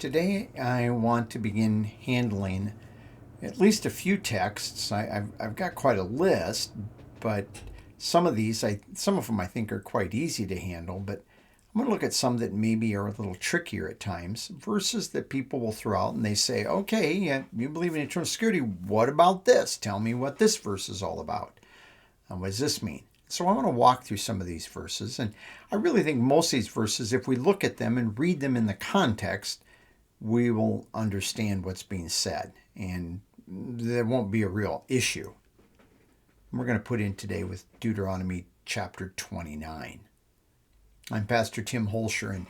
Today I want to begin handling at least a few texts. I've got quite a list, but some of them I think are quite easy to handle, but I'm going to look at some that maybe are a little trickier at times, verses that people will throw out and they say, okay, yeah, you believe in eternal security. What about this? Tell me what this verse is all about. What does this mean? So I want to walk through some of these verses, and I really think most of these verses, if we look at them and read them in the context, we will understand what's being said, and there won't be a real issue. We're going to put in today with Deuteronomy chapter 29. I'm Pastor Tim Holscher, and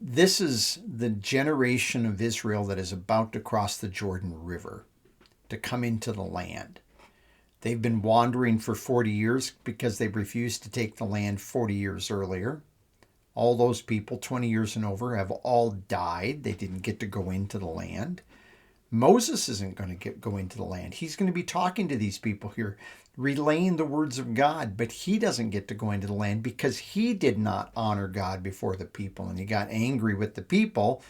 this is the generation of Israel that is about to cross the Jordan River to come into the land. They've been wandering for 40 years because they refused to take the land 40 years earlier. All those people, 20 years and over, have all died. They didn't get to go into the land. Moses isn't going to go into the land. He's going to be talking to these people here, relaying the words of God, but he doesn't get to go into the land because he did not honor God before the people, and he got angry with the people,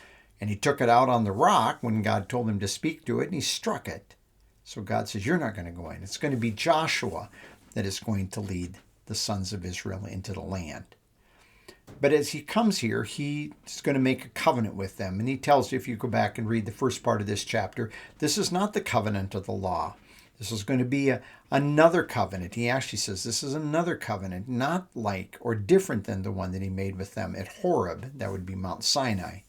and he took it out on the rock when God told him to speak to it, and he struck it. So God says, you're not going to go in. It's going to be Joshua that is going to lead the sons of Israel into the land. But as he comes here, he's going to make a covenant with them. And he tells you, if you go back and read the first part of this chapter, this is not the covenant of the law. This is going to be another covenant. He actually says this is another covenant, not like or different than the one that he made with them at Horeb. That would be Mount Sinai.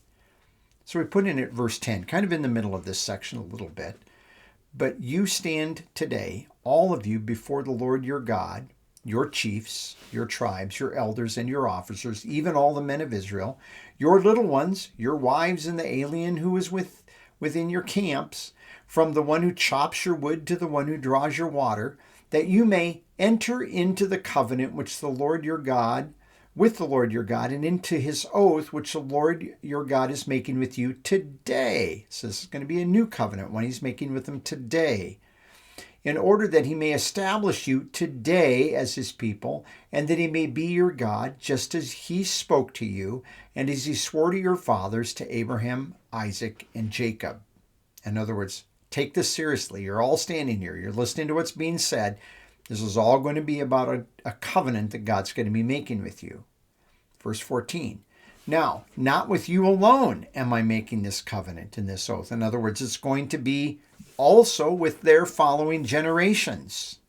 So we put in at verse 10, kind of in the middle of this section a little bit. But you stand today, all of you, before the Lord your God, your chiefs, your tribes, your elders, and your officers, even all the men of Israel, your little ones, your wives, and the alien who is within your camps, from the one who chops your wood to the one who draws your water, that you may enter into the covenant which the Lord your God, with the Lord your God, and into his oath which the Lord your God is making with you today. So this is going to be a new covenant, one he's making with them today, in order that he may establish you today as his people, and that he may be your God, just as he spoke to you, and as he swore to your fathers, to Abraham, Isaac, and Jacob. In other words, take this seriously. You're all standing here. You're listening to what's being said. This is all going to be about a covenant that God's going to be making with you. Verse 14. Now, not with you alone am I making this covenant and this oath. In other words, it's going to be also with their following generations,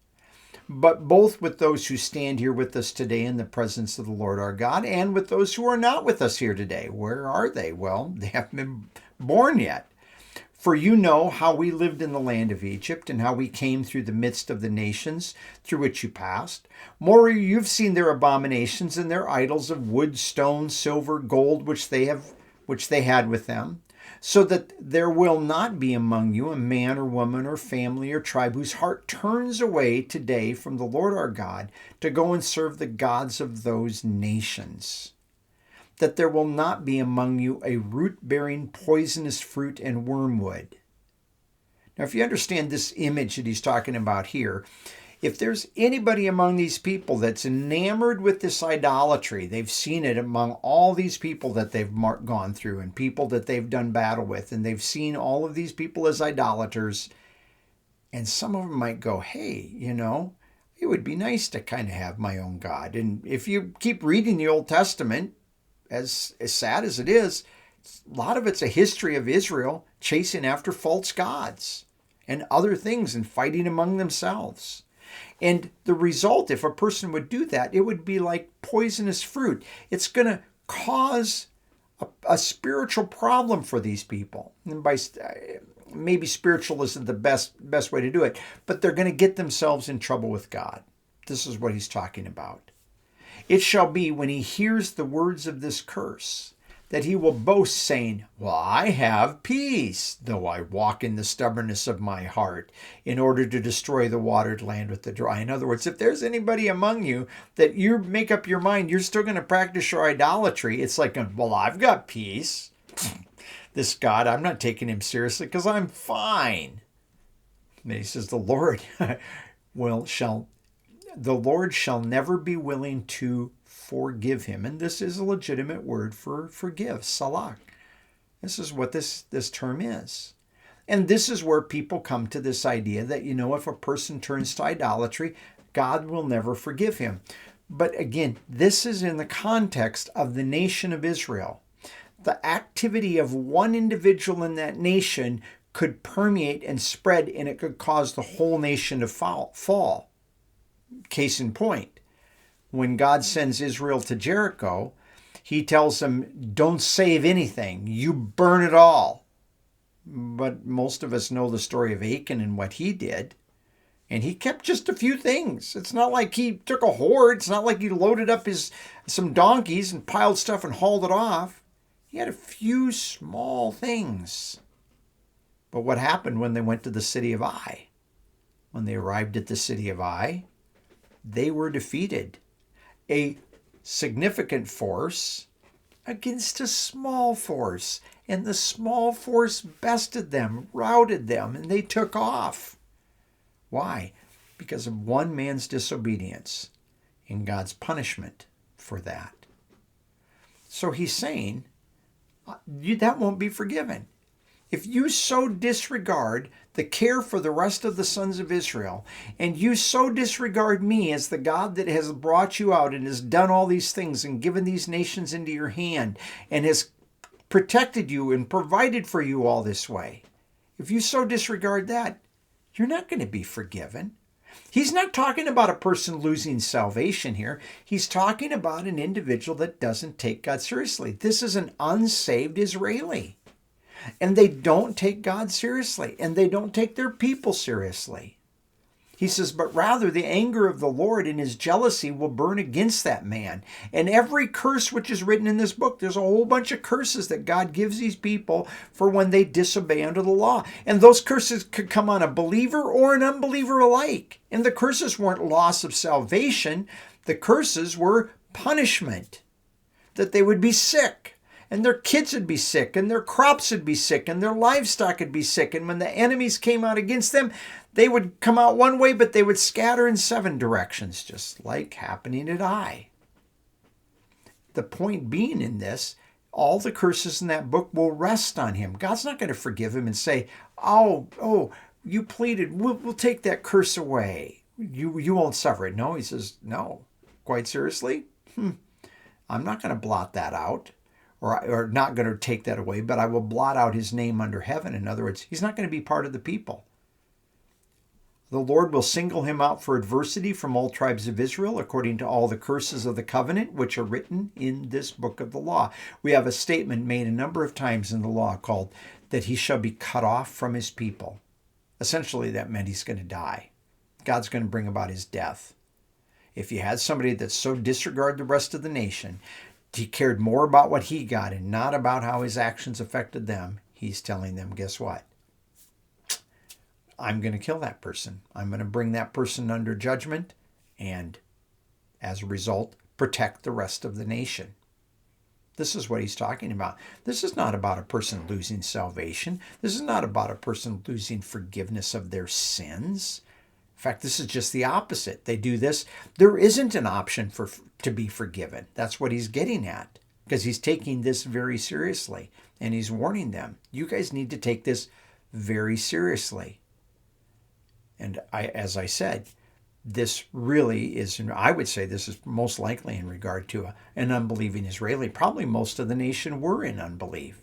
but both with those who stand here with us today in the presence of the Lord our God, and with those who are not with us here today. Where are they? Well, they haven't been born yet. For you know how we lived in the land of Egypt, and how we came through the midst of the nations through which you passed. Moreover, you've seen their abominations and their idols of wood, stone, silver, gold, which they had with them, so that there will not be among you a man or woman or family or tribe whose heart turns away today from the Lord our God to go and serve the gods of those nations. That there will not be among you a root-bearing poisonous fruit and wormwood. Now, if you understand this image that he's talking about here, if there's anybody among these people that's enamored with this idolatry, they've seen it among all these people that they've gone through and people that they've done battle with, and they've seen all of these people as idolaters, and some of them might go, hey, it would be nice to kind of have my own God. And if you keep reading the Old Testament, as sad as it is, a lot of it's a history of Israel chasing after false gods and other things and fighting among themselves. And the result, if a person would do that, it would be like poisonous fruit. It's going to cause a spiritual problem for these people. And maybe spiritual isn't the best way to do it, but they're going to get themselves in trouble with God. This is what he's talking about. It shall be when he hears the words of this curse, that he will boast, saying, well, I have peace, though I walk in the stubbornness of my heart, in order to destroy the watered land with the dry. In other words, if there's anybody among you that you make up your mind, you're still going to practice your idolatry, it's like, well, I've got peace. This God, I'm not taking him seriously because I'm fine. And he says, the Lord shall never be willing to forgive him. And this is a legitimate word for forgive, salak. This is what this term is. And this is where people come to this idea that, if a person turns to idolatry, God will never forgive him. But again, this is in the context of the nation of Israel. The activity of one individual in that nation could permeate and spread, and it could cause the whole nation to fall. Case in point, when God sends Israel to Jericho, he tells them, don't save anything. You burn it all. But most of us know the story of Achan and what he did. And he kept just a few things. It's not like he took a hoard. It's not like he loaded up some donkeys and piled stuff and hauled it off. He had a few small things. But what happened when they went to the city of Ai? When they arrived at the city of Ai, they were defeated. A significant force against a small force. And the small force bested them, routed them, and they took off. Why? Because of one man's disobedience and God's punishment for that. So he's saying, that won't be forgiven. If you so disregard the care for the rest of the sons of Israel, and you so disregard me as the God that has brought you out and has done all these things and given these nations into your hand and has protected you and provided for you all this way, if you so disregard that, you're not going to be forgiven. He's not talking about a person losing salvation here. He's talking about an individual that doesn't take God seriously. This is an unsaved Israeli. And they don't take God seriously, and they don't take their people seriously. He says, but rather the anger of the Lord and his jealousy will burn against that man. And every curse which is written in this book, there's a whole bunch of curses that God gives these people for when they disobey under the law. And those curses could come on a believer or an unbeliever alike. And the curses weren't loss of salvation. The curses were punishment, that they would be sick. And their kids would be sick, and their crops would be sick, and their livestock would be sick. And when the enemies came out against them, they would come out one way, but they would scatter in 7 directions, just like happening at Ai. The point being in this, all the curses in that book will rest on him. God's not going to forgive him and say, oh, you pleaded, we'll take that curse away. You won't suffer it. No, he says, no. Quite seriously? I'm not going to blot that out. Or not going to take that away, but I will blot out his name under heaven. In other words, he's not going to be part of the people. The Lord will single him out for adversity from all tribes of Israel, according to all the curses of the covenant, which are written in this book of the law. We have a statement made a number of times in the law called that he shall be cut off from his people. Essentially, that meant he's going to die. God's going to bring about his death. If you had somebody that so disregarded the rest of the nation, he cared more about what he got and not about how his actions affected them, he's telling them, guess what? I'm going to kill that person. I'm going to bring that person under judgment and, as a result, protect the rest of the nation. This is what he's talking about. This is not about a person losing salvation. This is not about a person losing forgiveness of their sins. In fact, this is just the opposite. They do this. There isn't an option to be forgiven. That's what he's getting at, because he's taking this very seriously, and he's warning them. You guys need to take this very seriously. And as I said, this really is, I would say this is most likely in regard to an unbelieving Israeli. Probably most of the nation were in unbelief.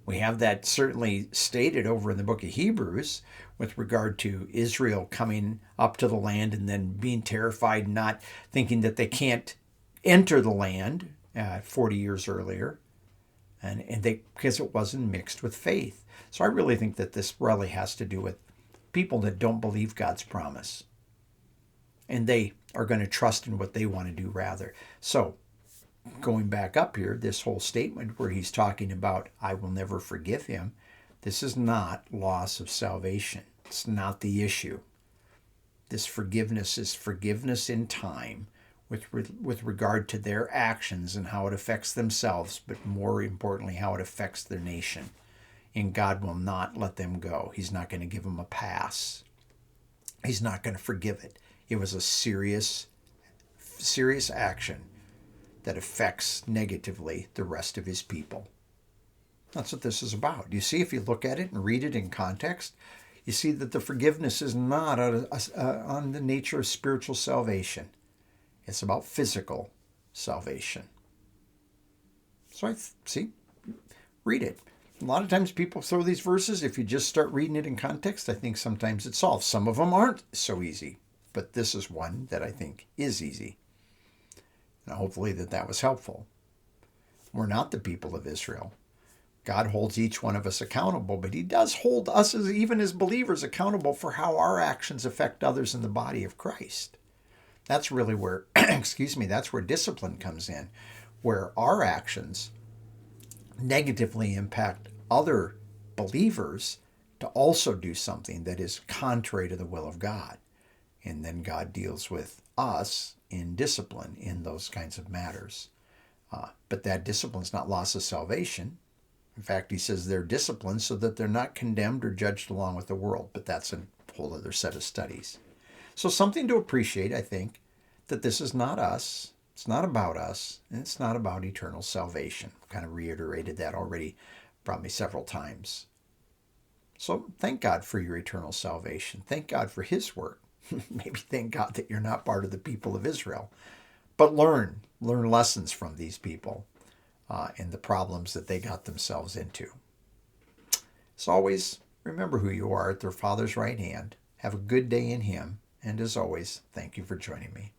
We have that certainly stated over in the book of Hebrews with regard to Israel coming up to the land and then being terrified, not thinking that they can't enter the land 40 years earlier, and because it wasn't mixed with faith. So I really think that this really has to do with people that don't believe God's promise, and they are going to trust in what they want to do rather. So going back up here, this whole statement where he's talking about, I will never forgive him, this is not loss of salvation. It's not the issue. This forgiveness is forgiveness in time with regard to their actions and how it affects themselves, but more importantly, how it affects their nation. And God will not let them go. He's not going to give them a pass. He's not going to forgive it. It was a serious action that affects negatively the rest of his people. That's what this is about. You see, if you look at it and read it in context, you see that the forgiveness is not on the nature of spiritual salvation. It's about physical salvation. So see, read it. A lot of times people throw these verses. If you just start reading it in context, I think sometimes it solves. Some of them aren't so easy, but this is one that I think is easy. And hopefully that was helpful. We're not the people of Israel. God holds each one of us accountable, but he does hold us, even as believers, accountable for how our actions affect others in the body of Christ. That's really where, that's where discipline comes in, where our actions negatively impact other believers to also do something that is contrary to the will of God. And then God deals with us in discipline in those kinds of matters. But that discipline is not loss of salvation. In fact, he says they're disciplined so that they're not condemned or judged along with the world. But that's a whole other set of studies. So something to appreciate, I think, that this is not us. It's not about us. And it's not about eternal salvation. I've kind of reiterated that already, probably several times. So thank God for your eternal salvation. Thank God for his work. Maybe thank God that you're not part of the people of Israel. But learn lessons from these people and the problems that they got themselves into. As always, remember who you are at their Father's right hand. Have a good day in him. And as always, thank you for joining me.